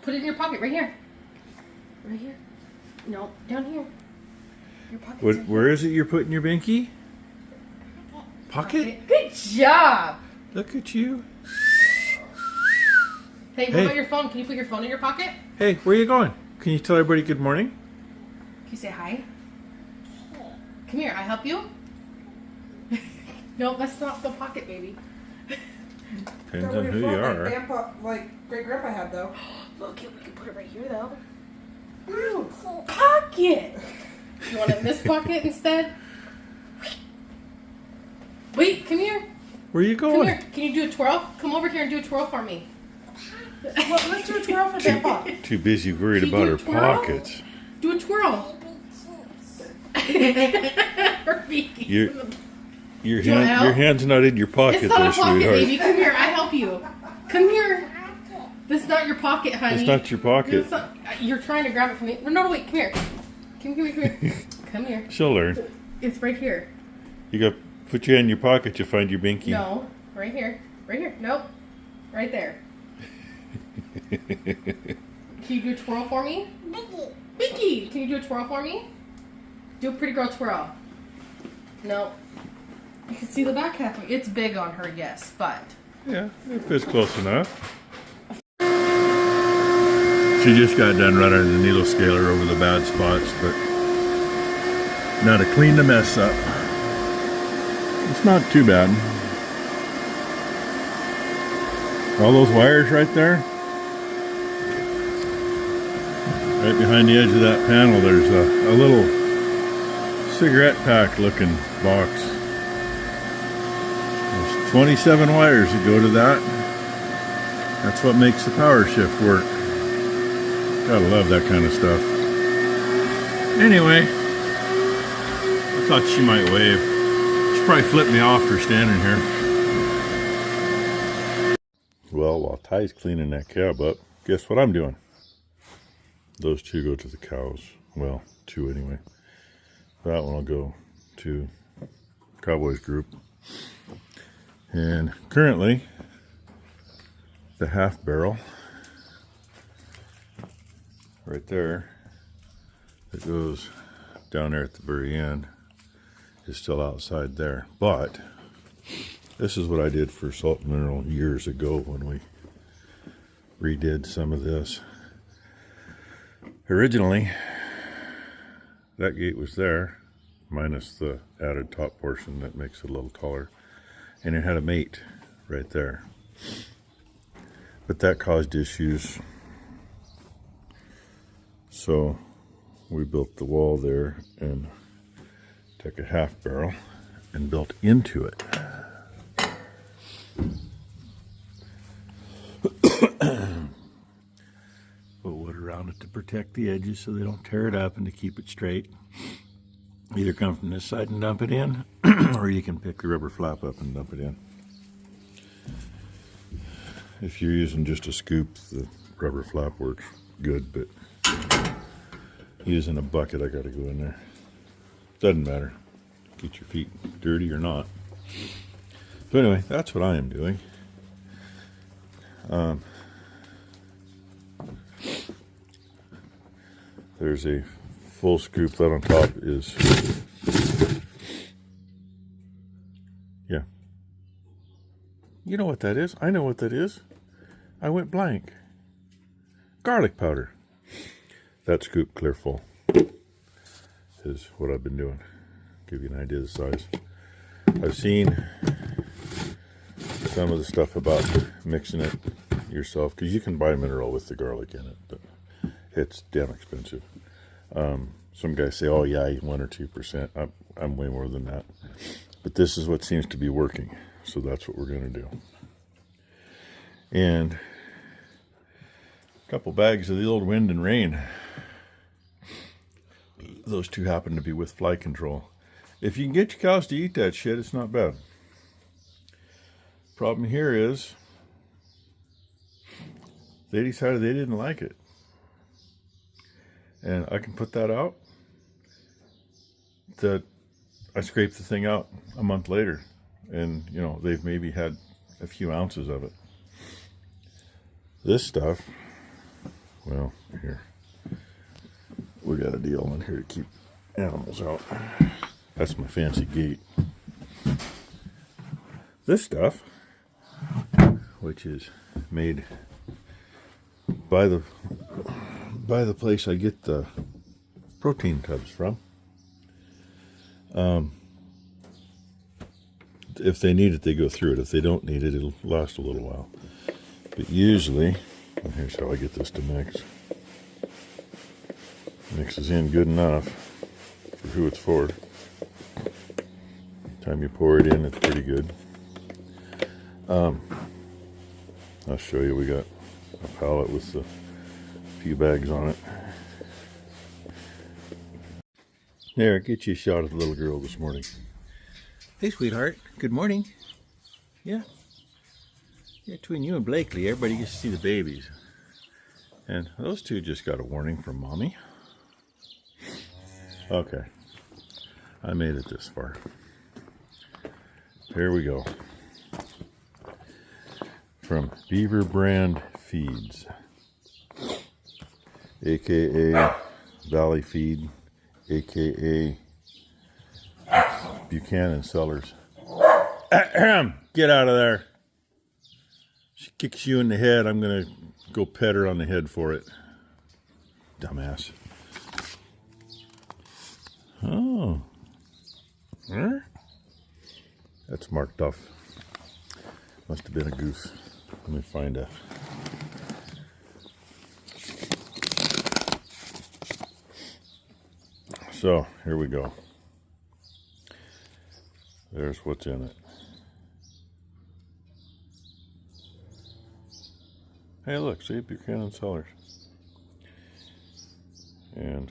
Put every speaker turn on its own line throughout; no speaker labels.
Put it in your pocket, right here. Right here. No, down here. Your pocket.
Where is it you're putting your binky? Pocket?
Good job.
Look at you.
Hey, what about your phone? Can you put your phone in your pocket?
Hey, where are you going? Can you tell everybody good morning?
Can you say hi? Come here, I help you? No, that's not the pocket, baby.
Depends on who you are.
Like great grandpa had though.
Look, we can put it right here though. Ooh, pocket! You want it in this pocket instead? Wait, come here.
Where are you going?
Come here. Can you do a twirl? Come over here and do a twirl for me.
Well, let's do a twirl for grandpa.
Too busy worried about her pockets.
Do a twirl.
Your hand's not in your pocket,
it's not a pocket,
sweetheart.
baby. Come here, I help you. Come here. This is not your pocket, honey.
It's not your pocket.
You're trying to grab it from me. No, wait, come here. Come here. Come here.
She'll learn.
It's right here.
You got put your hand in your pocket, you find your binky.
No, right here. Right here. Nope. Right there. Can you do a twirl for me? Becky, can you do a twirl for me? Do a pretty girl twirl. No. You can see the back half. It's big on her, yes, but.
Yeah, it fits close enough. She just got done running the needle scaler over the bad spots, but now to clean the mess up. It's not too bad. All those wires right there, right behind the edge of that panel, there's a little cigarette pack looking box. There's 27 wires that go to that. That's what makes the power shift work. Gotta love that kind of stuff. Anyway, I thought she might wave. She probably flipped me off for standing here. Well, while Ty's cleaning that cab up, guess what I'm doing? Those two go to the cows. Well, two anyway. That one will go to Cowboys group. And currently, the half barrel right there that goes down there at the very end is still outside there. But this is what I did for Salt and Mineral years ago when we redid some of this. Originally, that gate was there, minus the added top portion that makes it a little taller. And it had a mate right there. But that caused issues. So we built the wall there and took a half barrel and built into it. Put wood around it to protect the edges so they don't tear it up and to keep it straight. Either come from this side and dump it in, or you can pick the rubber flap up and dump it in. If you're using just a scoop, the rubber flap works good, but using a bucket, I gotta go in there. Doesn't matter. Get your feet dirty or not. So anyway, that's what I am doing. There's a full scoop. That on top is, yeah. You know what that is? I know what that is. I went blank. Garlic powder. That scoop clear full is what I've been doing. Give you an idea of the size. I've seen some of the stuff about mixing it yourself, because you can buy mineral with the garlic in it, but it's damn expensive. Some guys say, oh yeah, 1 or 2%. I'm way more than that. But this is what seems to be working. So that's what we're going to do. And a couple bags of the old Wind and Rain. Those two happen to be with fly control. If you can get your cows to eat that shit, it's not bad. Problem here is they decided they didn't like it. And I can put that out. That I scraped the thing out a month later, and you know, they've maybe had a few ounces of it. This stuff Well, here. We got a deal in here to keep animals out. That's my fancy gate. This stuff, which is made by the place I get the protein tubs from. If they need it, they go through it. If they don't need it, it'll last a little while. But usually, and here's how I get this to mix. Mixes in good enough for who it's for. Time you pour it in, it's pretty good. I'll show you. We got a pallet with a few bags on it. There, get you a shot of the little girl this morning. Hey, sweetheart. Good morning. Yeah. Yeah, between you and Blakely, everybody gets to see the babies. And those two just got a warning from Mommy. Okay. I made it this far. Here we go. From Beaver Brand Feeds, aka Valley Feed, aka Buchanan Cellars. Get out of there. She kicks you in the head. I'm gonna go pet her on the head for it. Dumbass. Oh. Huh? That's marked off. Must have been a goose. Let me find a... So, here we go. There's what's in it. Hey, look, see, Buchanan Cellars. And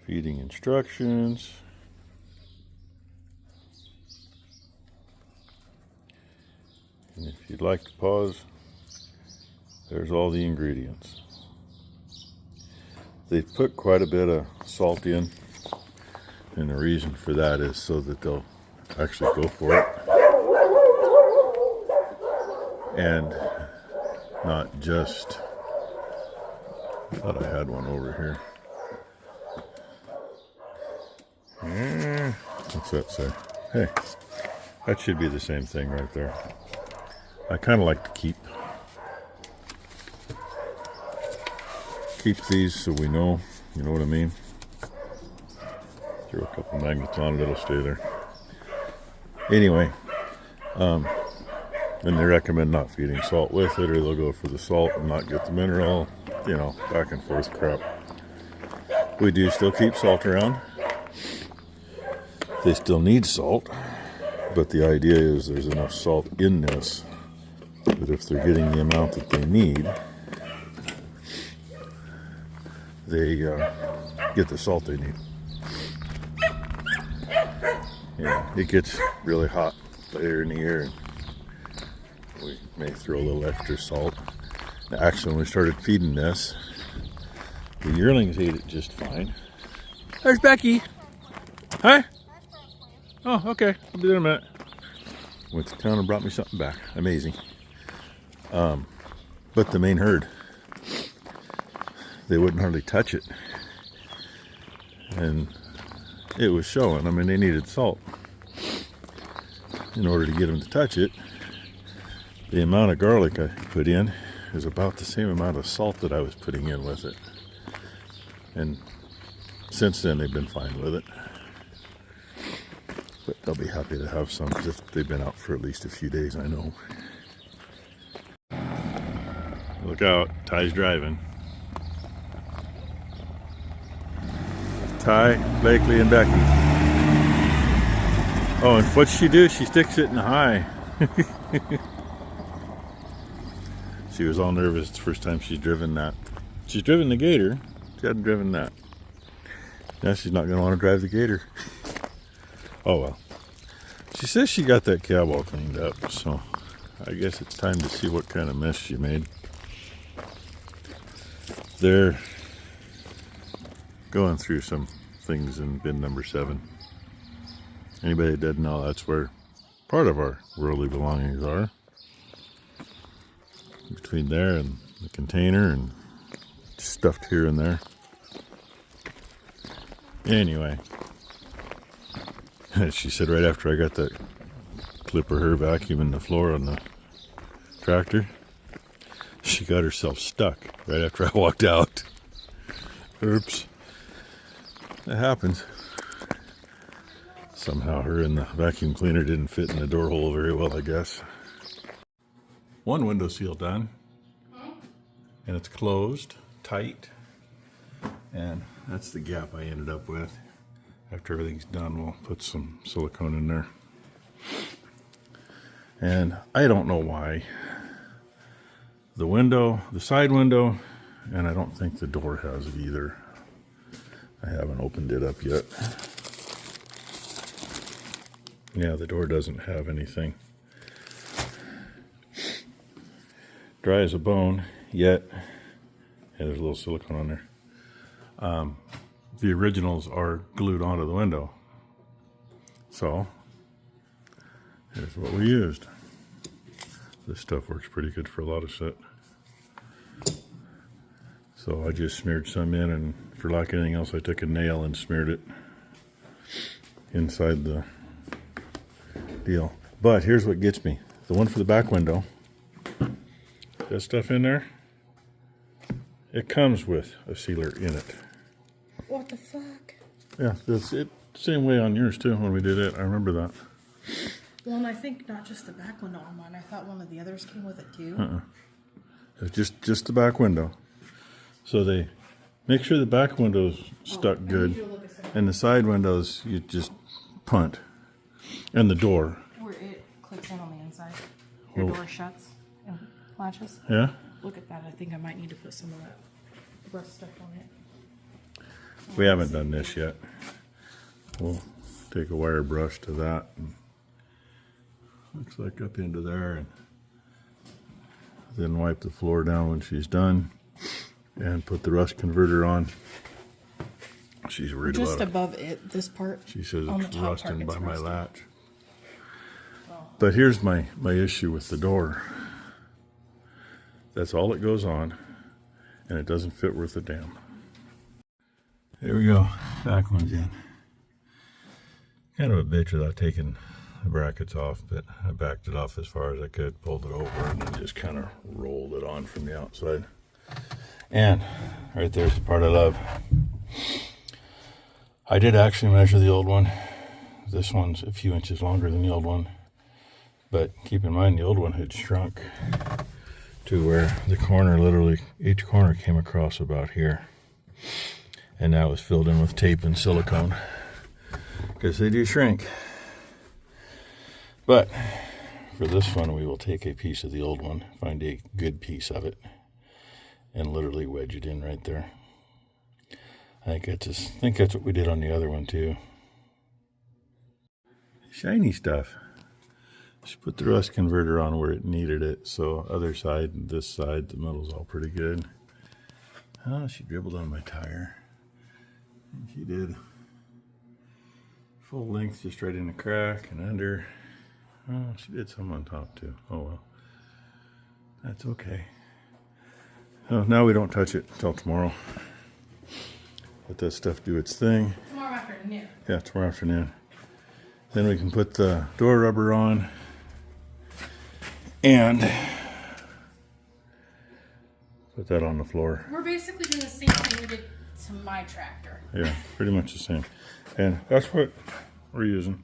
feeding instructions. And if you'd like to pause, there's all the ingredients. They've put quite a bit of salt in, and the reason for that is so that they'll actually go for it. And not just, I thought I had one over here. What's that say? Hey, that should be the same thing right there. I kind of like to keep these so we know, you know what I mean? Throw a couple magnets on it, it'll stay there. Anyway, and they recommend not feeding salt with it, or they'll go for the salt and not get the mineral, you know, back and forth crap. We do still keep salt around. They still need salt, but the idea is there's enough salt in this that if they're getting the amount that they need, they get the salt they need. Yeah, it gets really hot later in the year, and we may throw a little extra salt. Actually, when we started feeding this, the yearlings ate it just fine. There's Becky. Hi. Oh, okay. I'll be there in a minute. Went to town and brought me something back. Amazing. But the main herd, they wouldn't hardly touch it. And it was showing. I mean, they needed salt. In order to get them to touch it, the amount of garlic I put in is about the same amount of salt that I was putting in with it. And since then, they've been fine with it. But they'll be happy to have some because they've been out for at least a few days, I know. Look out, Ty's driving. Ty, Blakely, and Becky. Oh, and what's she do? She sticks it in high. She was all nervous. It's the first time she's driven that. She's driven the Gator. She hadn't driven that. Now she's not going to want to drive the Gator. Oh well. She says she got that cab all cleaned up, so I guess it's time to see what kind of mess she made. They're going through some things in bin number 7. Anybody that doesn't know, that's where part of our worldly belongings are. Between there and the container and stuffed here and there. Anyway, she said right after I got that clip of her vacuuming the floor on the tractor, she got herself stuck right after I walked out. Oops. That happens. Somehow her and the vacuum cleaner didn't fit in the door hole very well, I guess. One window seal done. And it's closed, tight. And that's the gap I ended up with. After everything's done, we'll put some silicone in there. And I don't know why. The window, the side window, and I don't think the door has it either. I haven't opened it up yet. Yeah, the door doesn't have anything. Dry as a bone, yet. Yeah, there's a little silicone on there. The originals are glued onto the window. So, here's what we used. This stuff works pretty good for a lot of shit. So I just smeared some in, and for like anything else, I took a nail and smeared it inside the deal. But here's what gets me. The one for the back window, that stuff in there, it comes with a sealer in it.
What the fuck?
Yeah, that's it. Same way on yours too when we did it. I remember that.
Well, and I think not just the back window on mine. I thought one of the others came with it too.
Just the back window. So they make sure the back window's stuck good, and the side windows you just punt, and the door.
Where it clicks in on the inside. Your door shuts and latches.
Yeah.
Look at that. I think I might need to put some of that rust stuff on it.
We haven't done this yet. We'll take a wire brush to that. And looks like up into there, and then wipe the floor down when she's done, and put the rust converter on. She's worried about it.
Just above it, this part.
She says
on
it's
the top
rusting
part,
by
it's
my
rusting.
latch. But here's my issue with the door. That's all it goes on, and it doesn't fit worth a damn. There we go. Back one's in. Kind of a bitch without taking the brackets off, but I backed it off as far as I could, pulled it over, and then just kind of rolled it on from the outside. And right there's the part I love. I did actually measure the old one. This one's a few inches longer than the old one. But keep in mind, the old one had shrunk to where the corner, literally each corner came across about here. And that was filled in with tape and silicone, because they do shrink. But for this one, we will take a piece of the old one, find a good piece of it, and literally wedge it in right there. I think that's what we did on the other one too. Shiny stuff. Just put the rust converter on where it needed it. So other side and this side, the metal's all pretty good. Oh, she dribbled on my tire. And she did. Full length, just right in the crack and under. Oh, she did some on top too. Oh well. That's okay. Oh, now we don't touch it until tomorrow. Let that stuff do its thing.
Tomorrow afternoon.
Yeah, tomorrow afternoon. Then we can put the door rubber on and put that on the floor.
We're basically doing the same thing we did to my tractor.
Yeah, pretty much the same. And that's what we're using.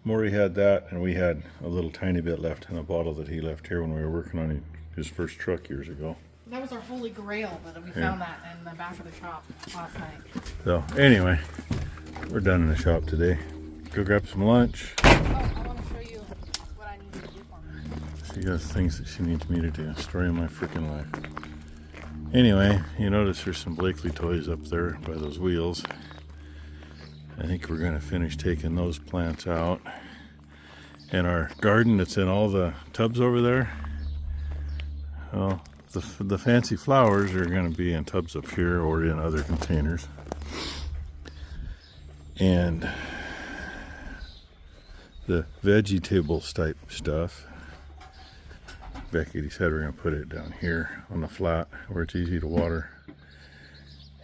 Maury had that, and we had a little tiny bit left in a bottle that he left here when we were working on his first truck years ago.
That was our holy grail, but we found that in the back of the shop last night.
So anyway, we're done in the shop today. Go grab some lunch.
Oh, I want to show you what I need you to do for me.
She has things that she needs me to do. Story of my freaking life. Anyway, you notice there's some Blakely toys up there by those wheels. I think we're going to finish taking those plants out. And our garden that's in all the tubs over there, well, the fancy flowers are going to be in tubs up here or in other containers. And the vegetables type stuff, Becky said we're going to put it down here on the flat where it's easy to water.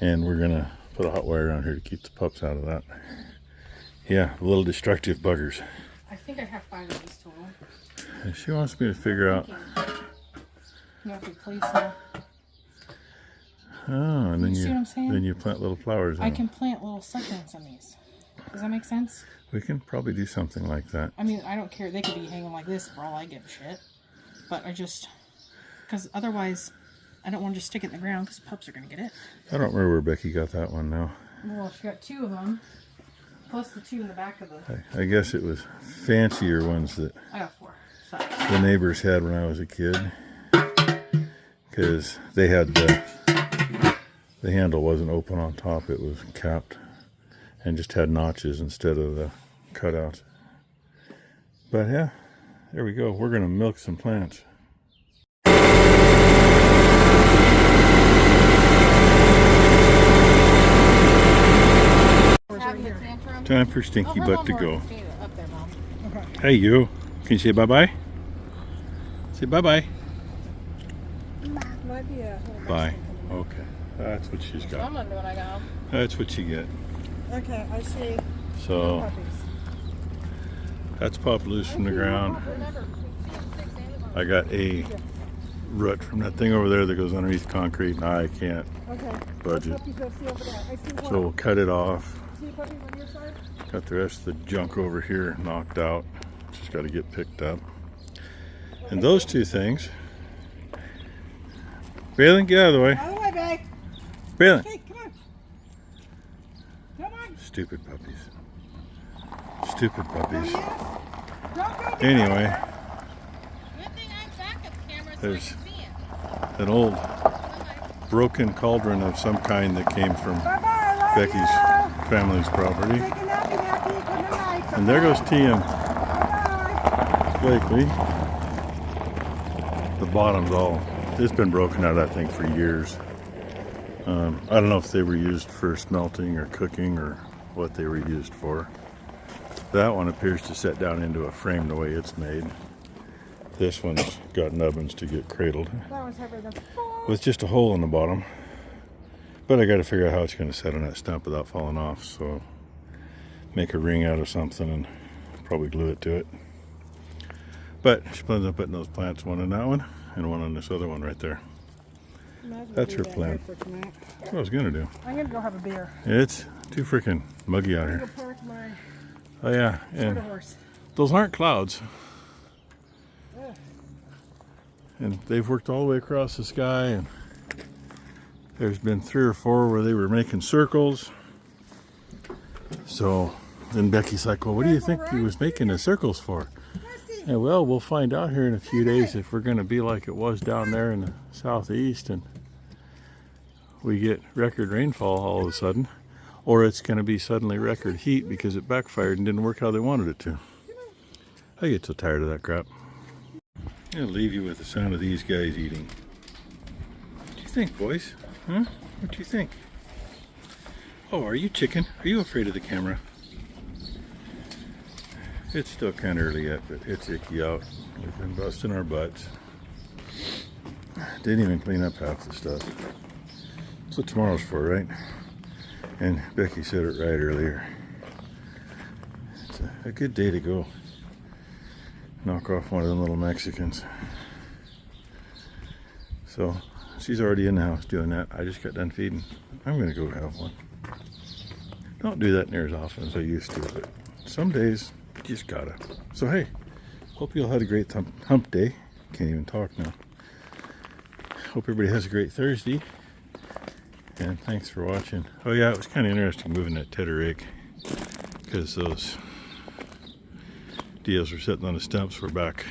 And we're going to put a hot wire around here to keep the pups out of that. Yeah, little destructive buggers.
I think I have 5 of these total.
And she wants me to figure out.
You have to place them.
Oh, and then
See what I'm saying?
then you plant little flowers.
I can plant little succulents on these. Does that make sense?
We can probably do something like that.
I mean, I don't care. They could be hanging like this for all I give a shit. But I just, because otherwise, I don't want to just stick it in the ground because pups are going to get it.
I don't remember where Becky got that one now.
Well, she got 2 of them, plus the 2 in the back of the...
I guess it was fancier ones that
I got 4. Sorry.
the neighbors had when I was a kid. Because they had the handle wasn't open on top, it was capped and just had notches instead of the cutouts. But yeah, there we go. We're going to milk some plants. Time for Stinky Butt to go.
Okay.
Hey you, can you say bye-bye? Say bye-bye.
Might be a
Bye. Okay, that's what she's got.
I'm under what I got.
That's what you get.
Okay, I see.
So
Puppies.
that's popped loose from the ground. I got a root from that thing over there that goes underneath concrete, and I can't
Okay.
budge it.
Puppies I see over there. I see one.
So we'll cut it off.
See puppies on your side?
Got the rest of the junk over here knocked out. Just got to get picked up. And those 2 things. Braylon, get out of the way.
Out of the way, babe.
Braylon.
Okay, come on. Come on.
Stupid puppies. Stupid puppies.
Don't go there.
Anyway,
Good thing I'm back up camera so
There's-
I can see it.
an old broken cauldron of some kind that came from
Bye-bye, love
Becky's family's property.
you. Take a nappy, nappy. Good night.
And there goes TM
Bye-bye.
Blakely. The bottom's all, it's been broken out, I think, for years. I don't know if they were used for smelting or cooking or what they were used for. That one appears to set down into a frame the way it's made. This one's got nubbins to get cradled
That one's heavier than 4.
with just a hole in the bottom. But I got to figure out how it's going to set on that stump without falling off. So make a ring out of something and probably glue it to it. But she plans on putting those plants, one in that one and one on this other one right there. That's her plan. That's what I was going to do.
I'm going to go have a beer.
It's too freaking muggy out
I'm
here.
going to park my
Oh yeah,
quarter
and
horse.
those aren't clouds.
Ugh.
And they've worked all the way across the sky, and there's been 3 or 4 where they were making circles. So then Becky's like, well, what do you think he was making the circles for? And well, we'll find out here in a few days if we're going to be like it was down there in the southeast and we get record rainfall all of a sudden, or it's going to be suddenly record heat because it backfired and didn't work how they wanted it to. I get so tired of that crap. I'll leave you with the sound of these guys eating. What do you think, boys? Huh? What do you think? Oh, are you chicken? Are you afraid of the camera? It's still kind of early yet, but it's icky out. We've been busting our butts. Didn't even clean up half the stuff. That's what tomorrow's for, right? And Becky said it right earlier. It's a good day to go knock off one of them little Mexicans. So she's already in the house doing that. I just got done feeding. I'm gonna go have one. Don't do that near as often as I used to, but some days you just gotta. So hey, hope you all had a great hump day. Can't even talk now. Hope everybody has a great Thursday. And thanks for watching. Oh yeah, it was kind of interesting moving that tedder rig because those deals were sitting on the stumps. We're back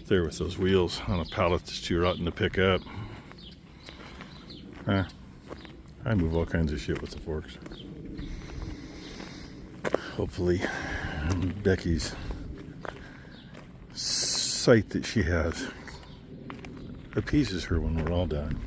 there with those wheels on a pallet that's too rotten to pick up. I move all kinds of shit with the forks. Hopefully Becky's sight that she has appeases her when we're all done.